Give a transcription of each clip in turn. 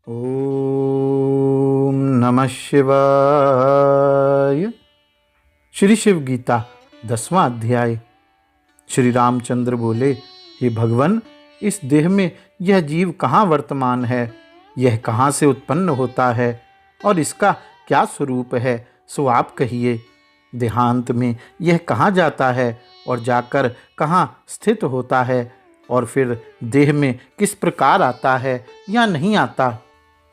ओम नमः शिवाय। श्री शिव गीता 10वां अध्याय। श्री रामचंद्र बोले, हे भगवन, इस देह में यह जीव कहाँ वर्तमान है? यह कहाँ से उत्पन्न होता है और इसका क्या स्वरूप है, सो आप कहिए। देहांत में यह कहाँ जाता है और जाकर कहाँ स्थित होता है, और फिर देह में किस प्रकार आता है या नहीं आता,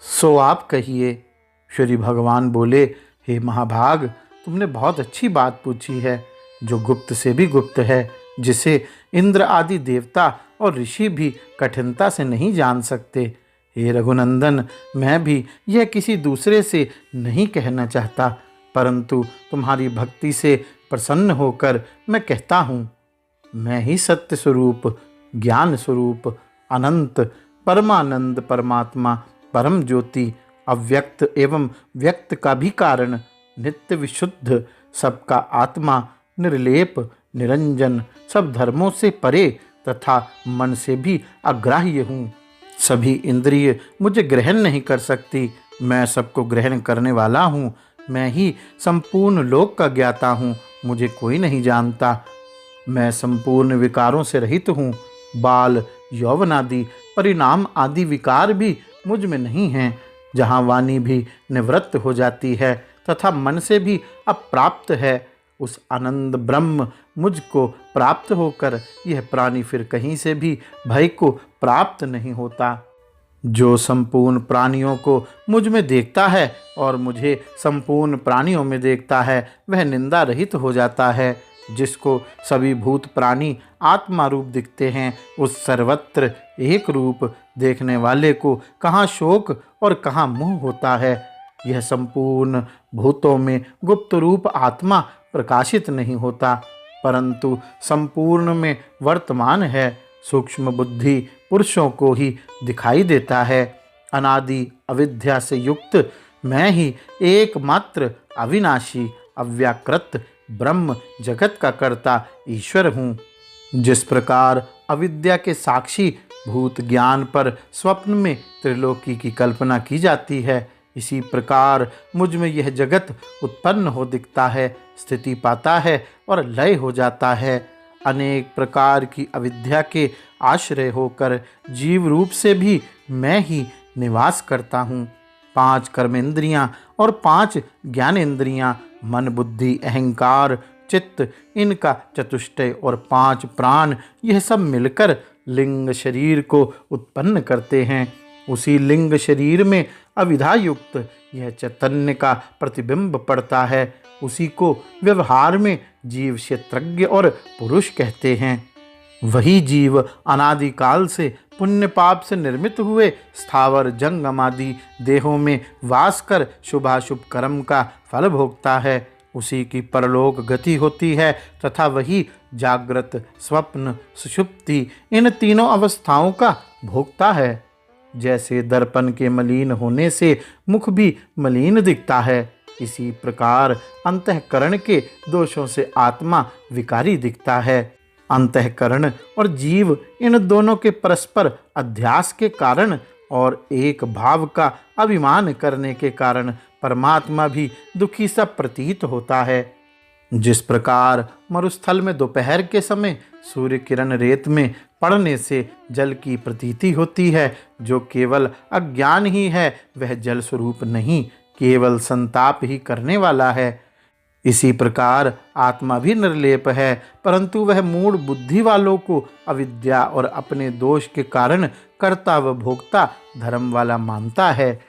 सो आप कहिए। श्री भगवान बोले, हे महाभाग, तुमने बहुत अच्छी बात पूछी है, जो गुप्त से भी गुप्त है, जिसे इंद्र आदि देवता और ऋषि भी कठिनता से नहीं जान सकते। हे रघुनंदन, मैं भी यह किसी दूसरे से नहीं कहना चाहता, परंतु तुम्हारी भक्ति से प्रसन्न होकर मैं कहता हूँ। मैं ही सत्य स्वरूप, ज्ञान स्वरूप, अनंत परमानंद परमात्मा, परम ज्योति, अव्यक्त एवं व्यक्त का भी कारण, नित्य विशुद्ध, सबका आत्मा, निर्लेप, निरंजन, सब धर्मों से परे तथा मन से भी अग्राह्य हूँ। सभी इंद्रिय मुझे ग्रहण नहीं कर सकती, मैं सबको ग्रहण करने वाला हूँ। मैं ही संपूर्ण लोक का ज्ञाता हूँ, मुझे कोई नहीं जानता। मैं संपूर्ण विकारों से रहित हूँ। बाल, यौवन आदि परिणाम आदि विकार भी मुझ में नहीं हैं। जहाँ वाणी भी निवृत्त हो जाती है तथा मन से भी अप्राप्त है, उस आनंद ब्रह्म मुझको प्राप्त होकर यह प्राणी फिर कहीं से भी भय को प्राप्त नहीं होता। जो संपूर्ण प्राणियों को मुझ में देखता है और मुझे संपूर्ण प्राणियों में देखता है, वह निंदा रहित हो जाता है। जिसको सभी भूत प्राणी आत्मा रूप दिखते हैं, उस सर्वत्र एक रूप देखने वाले को कहाँ शोक और कहाँ मोह होता है। यह संपूर्ण भूतों में गुप्त रूप आत्मा प्रकाशित नहीं होता, परंतु संपूर्ण में वर्तमान है। सूक्ष्म बुद्धि पुरुषों को ही दिखाई देता है। अनादि अविद्या से युक्त मैं ही एकमात्र अविनाशी अव्याकृत ब्रह्म जगत का कर्ता ईश्वर हूँ। जिस प्रकार अविद्या के साक्षी भूत ज्ञान पर स्वप्न में त्रिलोकी की कल्पना की जाती है, इसी प्रकार मुझ में यह जगत उत्पन्न हो दिखता है, स्थिति पाता है और लय हो जाता है। अनेक प्रकार की अविद्या के आश्रय होकर जीव रूप से भी मैं ही निवास करता हूँ। 5 कर्मेंद्रियाँ और 5 ज्ञानेंद्रियाँ, मन, बुद्धि, अहंकार, चित्त, इनका चतुष्टय और 5 प्राण, यह सब मिलकर लिंग शरीर को उत्पन्न करते हैं। उसी लिंग शरीर में अविधा युक्त यह चैतन्य का प्रतिबिंब पड़ता है। उसी को व्यवहार में जीव क्षेत्रज्ञ और पुरुष कहते हैं। वही जीव अनादिकाल से पुण्य पाप से निर्मित हुए स्थावर जंगम आदि देहों में वास कर शुभाशुभ कर्म का फल भोगता है। उसी की परलोक गति होती है तथा वही जागृत, स्वप्न, सुषुप्ति, इन तीनों अवस्थाओं का भोगता है। जैसे दर्पण के मलिन होने से मुख भी मलिन दिखता है, इसी प्रकार अंतःकरण के दोषों से आत्मा विकारी दिखता है। अंतःकरण और जीव, इन दोनों के परस्पर अध्यास के कारण और एक भाव का अभिमान करने के कारण परमात्मा भी दुखी सा प्रतीत होता है। जिस प्रकार मरुस्थल में दोपहर के समय सूर्य किरण रेत में पड़ने से जल की प्रतीति होती है, जो केवल अज्ञान ही है, वह जल स्वरूप नहीं, केवल संताप ही करने वाला है। इसी प्रकार आत्मा भी निर्लेप है, परंतु वह मूढ़ बुद्धि वालों को अविद्या और अपने दोष के कारण कर्ता व भोक्ता धर्म वाला मानता है।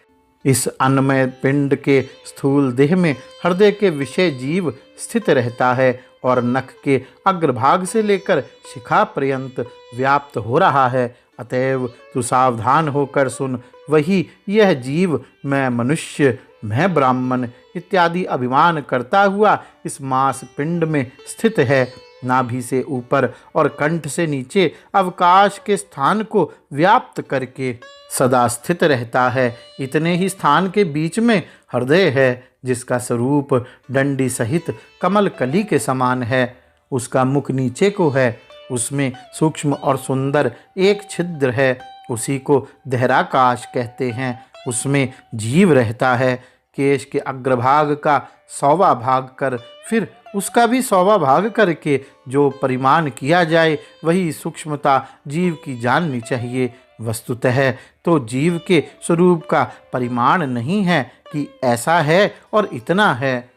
इस अन्नमय पिंड के स्थूल देह में हृदय के विषय जीव स्थित रहता है और नख के अग्रभाग से लेकर शिखा पर्यंत व्याप्त हो रहा है। अतएव तू सावधान होकर सुन। वही यह जीव मैं मनुष्य, मैं ब्राह्मण इत्यादि अभिमान करता हुआ इस मांस पिंड में स्थित है। नाभि से ऊपर और कंठ से नीचे अवकाश के स्थान को व्याप्त करके सदा स्थित रहता है। इतने ही स्थान के बीच में हृदय है, जिसका स्वरूप डंडी सहित कमल कली के समान है। उसका मुख नीचे को है, उसमें सूक्ष्म और सुंदर एक छिद्र है, उसी को दहराकाश कहते हैं। उसमें जीव रहता है। केश के अग्रभाग का 100वां भाग कर फिर उसका भी 100वां भाग करके जो परिमाण किया जाए वही सूक्ष्मता जीव की जाननी चाहिए। वस्तुतः तो जीव के स्वरूप का परिमाण नहीं है कि ऐसा है और इतना है।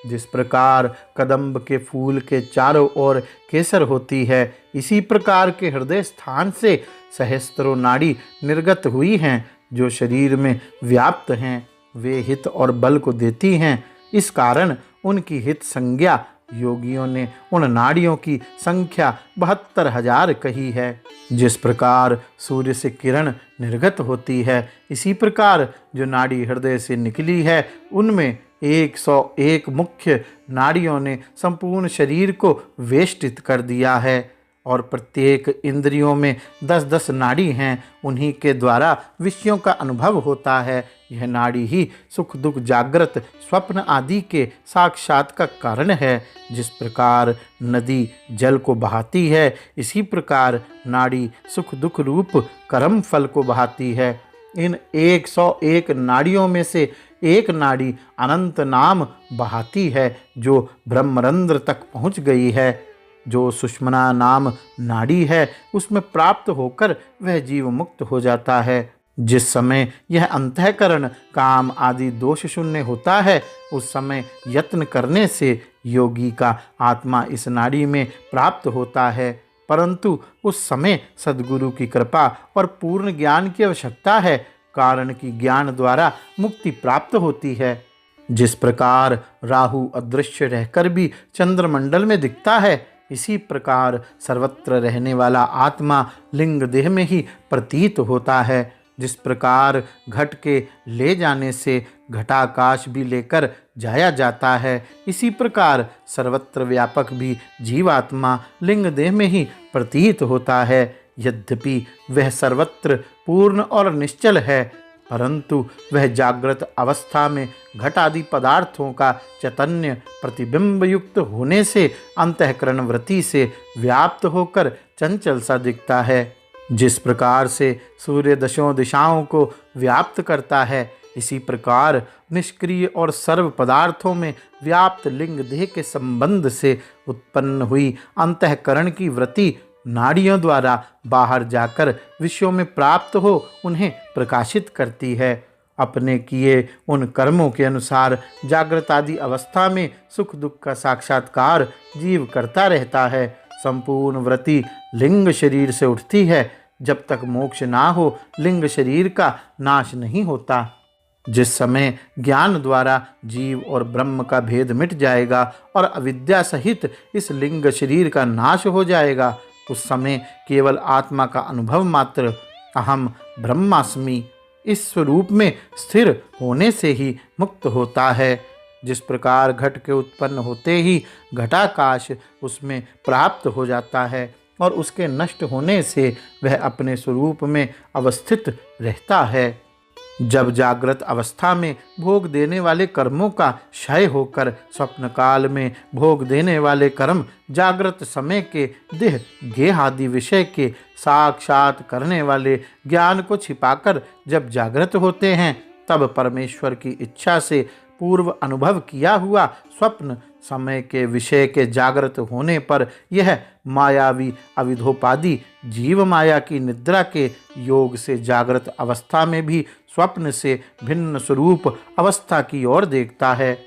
जिस प्रकार कदम्ब के फूल के चारों ओर केसर होती है, इसी प्रकार के हृदय स्थान से सहस्त्रों नाड़ी निर्गत हुई हैं जो शरीर में व्याप्त हैं। वे हित और बल को देती हैं। इस कारण उनकी हित संज्ञा योगियों ने उन नाड़ियों की संख्या 72,000 कही है। जिस प्रकार सूर्य से किरण निर्गत होती है, इसी प्रकार जो नाड़ी हृदय से निकली है उनमें 101 मुख्य नाड़ियों ने संपूर्ण शरीर को वेष्टित कर दिया है। और प्रत्येक इंद्रियों में 10-10 नाड़ी हैं। उन्हीं के द्वारा विषयों का अनुभव होता है। यह नाड़ी ही सुख दुख जागृत स्वप्न आदि के साक्षात का कारण है। जिस प्रकार नदी जल को बहाती है, इसी प्रकार नाड़ी सुख दुख रूप कर्म फल को बहाती है। इन 101 नाड़ियों में से एक नाड़ी अनंत नाम बहाती है जो ब्रह्मरंध्र तक पहुँच गई है। जो सुषुम्ना नाम नाड़ी है, उसमें प्राप्त होकर वह जीव मुक्त हो जाता है। जिस समय यह अंतःकरण काम आदि दोष शून्य होता है, उस समय यत्न करने से योगी का आत्मा इस नाड़ी में प्राप्त होता है। परंतु उस समय सद्गुरु की कृपा और पूर्ण ज्ञान की आवश्यकता है, कारण कि ज्ञान द्वारा मुक्ति प्राप्त होती है। जिस प्रकार राहु अदृश्य रहकर भी चंद्रमंडल में दिखता है, इसी प्रकार सर्वत्र रहने वाला आत्मा लिंग देह में ही प्रतीत होता है। जिस प्रकार घट के ले जाने से घटाकाश भी लेकर जाया जाता है, इसी प्रकार सर्वत्र व्यापक भी जीवात्मा लिंग देह में ही प्रतीत होता है। यद्यपि वह सर्वत्र पूर्ण और निश्चल है, परंतु वह जागृत अवस्था में घट आदि पदार्थों का चैतन्य प्रतिबिंब युक्त होने से अंतःकरण वृत्ति से व्याप्त होकर चंचल सा दिखता है। जिस प्रकार से सूर्य दशों दिशाओं को व्याप्त करता है, इसी प्रकार निष्क्रिय और सर्व पदार्थों में व्याप्त लिंग देह के संबंध से उत्पन्न हुई अंतःकरण की वृत्ति नाड़ियों द्वारा बाहर जाकर विषयों में प्राप्त हो उन्हें प्रकाशित करती है। अपने किए उन कर्मों के अनुसार जागृत आदि अवस्था में सुख दुख का साक्षात्कार जीव करता रहता है। संपूर्ण वृत्ति लिंग शरीर से उठती है। जब तक मोक्ष ना हो, लिंग शरीर का नाश नहीं होता। जिस समय ज्ञान द्वारा जीव और ब्रह्म का भेद मिट जाएगा और अविद्या सहित इस लिंग शरीर का नाश हो जाएगा, उस समय केवल आत्मा का अनुभव मात्र अहम ब्रह्मास्मि इस स्वरूप में स्थिर होने से ही मुक्त होता है। जिस प्रकार घट के उत्पन्न होते ही घटाकाश उसमें प्राप्त हो जाता है और उसके नष्ट होने से वह अपने स्वरूप में अवस्थित रहता है। जब जागृत अवस्था में भोग देने वाले कर्मों का क्षय होकर स्वप्न काल में भोग देने वाले कर्म जागृत समय के देह गेह आदि विषय के साक्षात करने वाले ज्ञान को छिपाकर जब जागृत होते हैं, तब परमेश्वर की इच्छा से पूर्व अनुभव किया हुआ स्वप्न समय के विषय के जागृत होने पर यह मायावी अविधोपादि जीव माया की निद्रा के योग से जागृत अवस्था में भी स्वप्न से भिन्न स्वरूप अवस्था की ओर देखता है।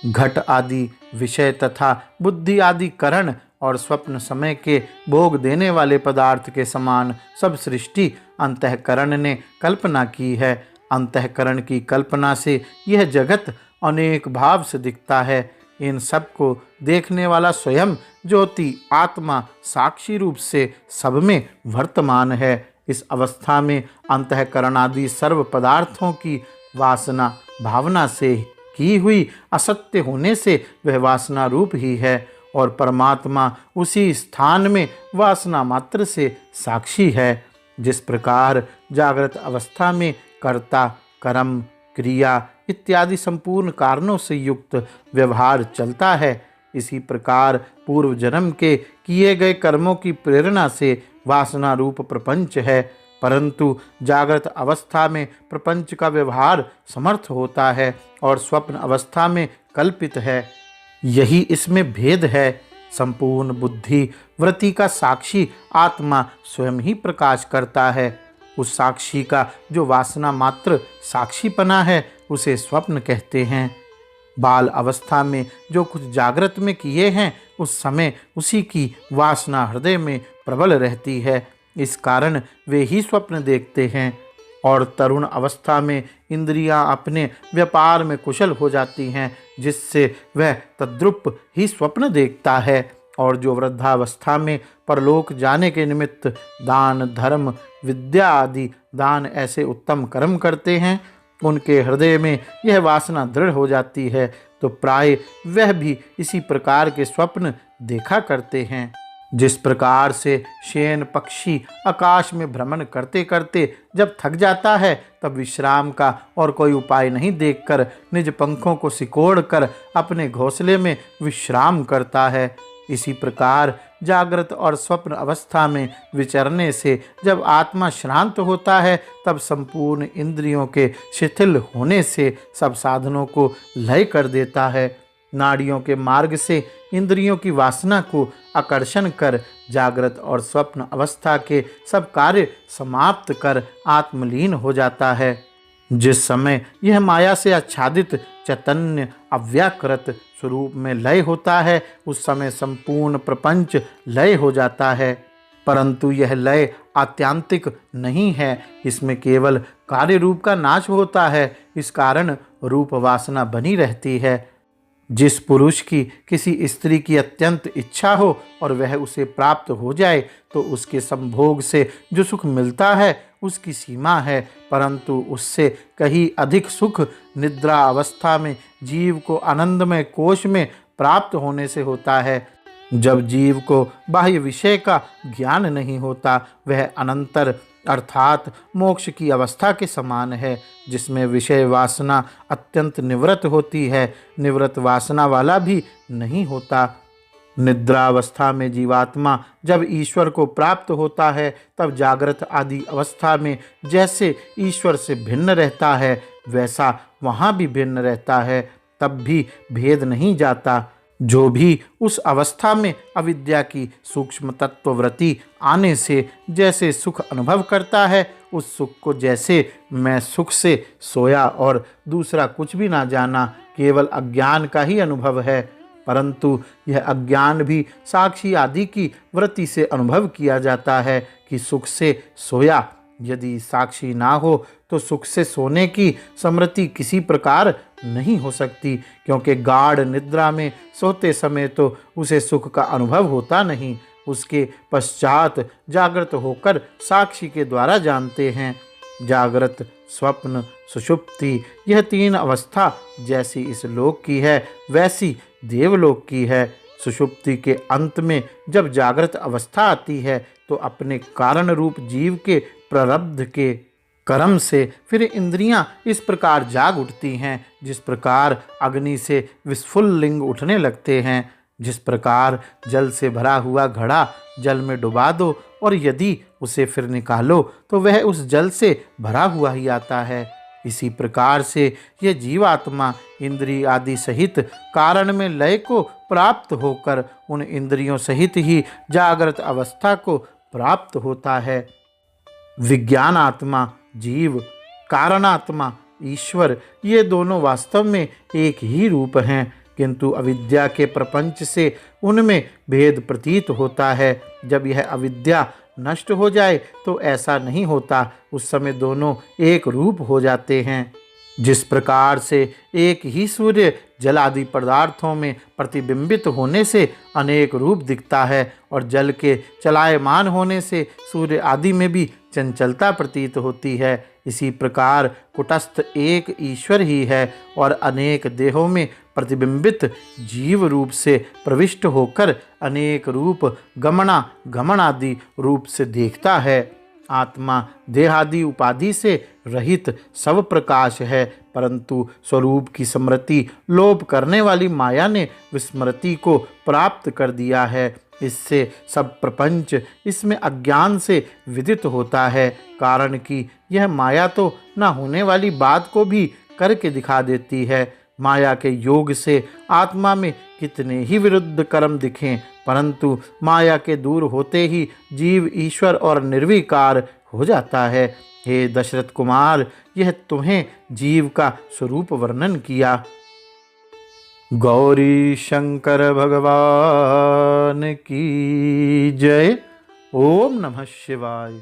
घट आदि विषय तथा बुद्धि आदि करण और स्वप्न समय के भोग देने वाले पदार्थ के समान सब सृष्टि अंतःकरण ने कल्पना की है। अंतःकरण की कल्पना से यह जगत अनेक भाव से दिखता है। इन सब को देखने वाला स्वयं ज्योति आत्मा साक्षी रूप से सब में वर्तमान है। इस अवस्था में अंतःकरण आदि सर्व पदार्थों की वासना भावना से की हुई असत्य होने से वह वासना रूप ही है और परमात्मा उसी स्थान में वासना मात्र से साक्षी है। जिस प्रकार जागृत अवस्था में कर्ता कर्म क्रिया इत्यादि संपूर्ण कारणों से युक्त व्यवहार चलता है, इसी प्रकार पूर्व जन्म के किए गए कर्मों की प्रेरणा से वासना रूप प्रपंच है। परंतु जागृत अवस्था में प्रपंच का व्यवहार समर्थ होता है और स्वप्न अवस्था में कल्पित है। यही इसमें भेद है। संपूर्ण बुद्धि वृत्ति का साक्षी आत्मा स्वयं ही प्रकाश करता है। उस साक्षी का जो वासना मात्र साक्षीपना है उसे स्वप्न कहते हैं। बाल अवस्था में जो कुछ जागृत में किए हैं उस समय उसी की वासना हृदय में प्रबल रहती है, इस कारण वे ही स्वप्न देखते हैं। और तरुण अवस्था में इंद्रियां अपने व्यापार में कुशल हो जाती हैं, जिससे वह तद्रुप ही स्वप्न देखता है। और जो वृद्धावस्था में परलोक जाने के निमित्त दान धर्म विद्या आदि दान ऐसे उत्तम कर्म करते हैं, उनके हृदय में यह वासना दृढ़ हो जाती है, तो प्राय वह भी इसी प्रकार के स्वप्न देखा करते हैं। जिस प्रकार से शेन पक्षी आकाश में भ्रमण करते करते जब थक जाता है तब विश्राम का और कोई उपाय नहीं देखकर निज पंखों को सिकोड़कर अपने घोंसले में विश्राम करता है, इसी प्रकार जागृत और स्वप्न अवस्था में विचरने से जब आत्मा श्रांत होता है तब संपूर्ण इंद्रियों के शिथिल होने से सब साधनों को लय कर देता है। नाड़ियों के मार्ग से इंद्रियों की वासना को आकर्षण कर जागृत और स्वप्न अवस्था के सब कार्य समाप्त कर आत्मलीन हो जाता है। जिस समय यह माया से आच्छादित चैतन्य अव्याकृत स्वरूप में लय होता है उस समय संपूर्ण प्रपंच लय हो जाता है। परंतु यह लय आत्यांतिक नहीं है, इसमें केवल कार्य रूप का नाश होता है, इस कारण रूप वासना बनी रहती है। जिस पुरुष की किसी स्त्री की अत्यंत इच्छा हो और वह उसे प्राप्त हो जाए तो उसके संभोग से जो सुख मिलता है उसकी सीमा है, परंतु उससे कहीं अधिक सुख निद्रा अवस्था में जीव को आनंदमय कोश में प्राप्त होने से होता है। जब जीव को बाह्य विषय का ज्ञान नहीं होता वह अनंतर अर्थात मोक्ष की अवस्था के समान है, जिसमें विषय वासना अत्यंत निवृत्त होती है, निवृत्त वासना वाला भी नहीं होता। निद्रावस्था में जीवात्मा जब ईश्वर को प्राप्त होता है तब जागृत आदि अवस्था में जैसे ईश्वर से भिन्न रहता है वैसा वहाँ भी भिन्न रहता है, तब भी भेद नहीं जाता। जो भी उस अवस्था में अविद्या की सूक्ष्म तत्ववृत्ति आने से जैसे सुख अनुभव करता है, उस सुख को जैसे मैं सुख से सोया और दूसरा कुछ भी ना जाना, केवल अज्ञान का ही अनुभव है। परंतु यह अज्ञान भी साक्षी आदि की वृत्ति से अनुभव किया जाता है कि सुख से सोया। यदि साक्षी ना हो तो सुख से सोने की स्मृति किसी प्रकार नहीं हो सकती, क्योंकि गाढ़ निद्रा में सोते समय तो उसे सुख का अनुभव होता नहीं, उसके पश्चात जागृत होकर साक्षी के द्वारा जानते हैं। जागृत स्वप्न सुषुप्ति यह तीन अवस्था जैसी इस लोक की है वैसी देवलोक की है। सुषुप्ति के अंत में जब जागृत अवस्था आती है तो अपने कारण रूप जीव के प्रारब्ध के कर्म से फिर इंद्रियां इस प्रकार जाग उठती हैं जिस प्रकार अग्नि से विस्फुलिंग उठने लगते हैं। जिस प्रकार जल से भरा हुआ घड़ा जल में डुबा दो और यदि उसे फिर निकालो तो वह उस जल से भरा हुआ ही आता है, इसी प्रकार से यह जीवात्मा इंद्रिय आदि सहित कारण में लय को प्राप्त होकर उन इंद्रियों सहित ही जागृत अवस्था को प्राप्त होता है। विज्ञानात्मा जीव, कारणात्मा ईश्वर, ये दोनों वास्तव में एक ही रूप हैं, किंतु अविद्या के प्रपंच से उनमें भेद प्रतीत होता है। जब यह अविद्या नष्ट हो जाए तो ऐसा नहीं होता, उस समय दोनों एक रूप हो जाते हैं। जिस प्रकार से एक ही सूर्य जल आदि पदार्थों में प्रतिबिंबित होने से अनेक रूप दिखता है और जल के चलायमान होने से सूर्य आदि में भी चंचलता प्रतीत होती है, इसी प्रकार कुटस्थ एक ईश्वर ही है और अनेक देहों में प्रतिबिंबित जीव रूप से प्रविष्ट होकर अनेक रूप गमन आदि रूप से देखता है। आत्मा देहादि उपाधि से रहित सब प्रकाश है, परंतु स्वरूप की स्मृति लोभ करने वाली माया ने विस्मृति को प्राप्त कर दिया है। इससे सब प्रपंच इसमें अज्ञान से विदित होता है, कारण कि यह माया तो न होने वाली बात को भी करके दिखा देती है। माया के योग से आत्मा में कितने ही विरुद्ध कर्म दिखें, परंतु माया के दूर होते ही जीव ईश्वर और निर्विकार हो जाता है। हे दशरथ कुमार, यह तुम्हें जीव का स्वरूप वर्णन किया। गौरी शंकर भगवान की जय। ओम नमः शिवाय।